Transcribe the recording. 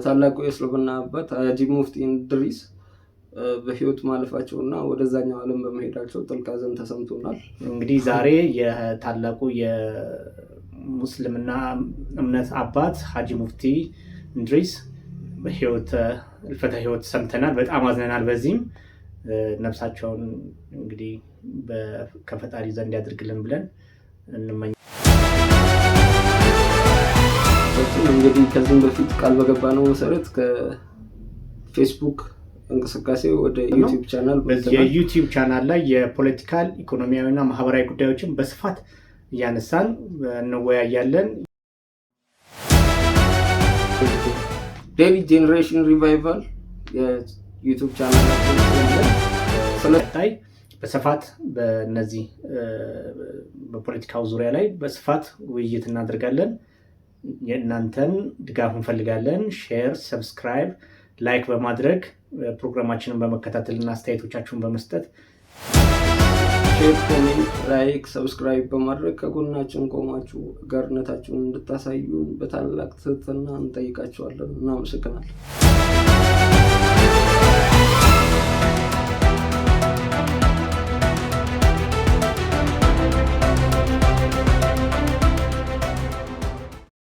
ታላቁ የእስልምና አባት ሀጂ ሙፍቲ ኢድሪስ በህይወት ማለፋቸውና ወደዛኛው ዓለም በመሄዳቸው ጥልቅ ሐዘን ተሰምቶናል። እንግዲህ ዛሬ የታላቁ የሙስሊምና እምነት አባት ሀጂ ሙፍቲ ኢድሪስ ህልፈተ ህይወት ሰምተናል። በጣም አዝነናል። በዚህም ነፍሳቸውን እንግዲህ ከፈጣሪ ዘንድ ያድርግልን ብለን እንመኛለን። እንግዲህ ከዚህም በፊት ቃል በገባነው መሰረት ከፌስቡክ እንቅስቃሴ ወደ ዩቲዩብ ቻናል የዩቲዩብ ቻናል ላይ የፖለቲካል ኢኮኖሚያዊና ማህበራዊ ጉዳዮችን በስፋት እያነሳን እንወያያለን። ዴይሊ ጄኔሬሽን ሪቫይቫል የዩቲዩብ ቻናላችን ስለታይ በስፋት በእነዚህ በፖለቲካው ዙሪያ ላይ በስፋት ውይይት እናደርጋለን። የእናንተን ድጋፍ እንፈልጋለን። ሼር፣ ሰብስክራይብ፣ ላይክ በማድረግ ፕሮግራማችንን በመከታተል እና አስተያየቶቻችሁን በመስጠት ሼር፣ ኮሜንት፣ ላይክ፣ ሰብስክራይብ በማድረግ ከጎናችን ቆማችሁ ጋርነታችሁን እንድታሳዩን በታላቅ ትህትና እንጠይቃችኋለን። እናመሰግናለን።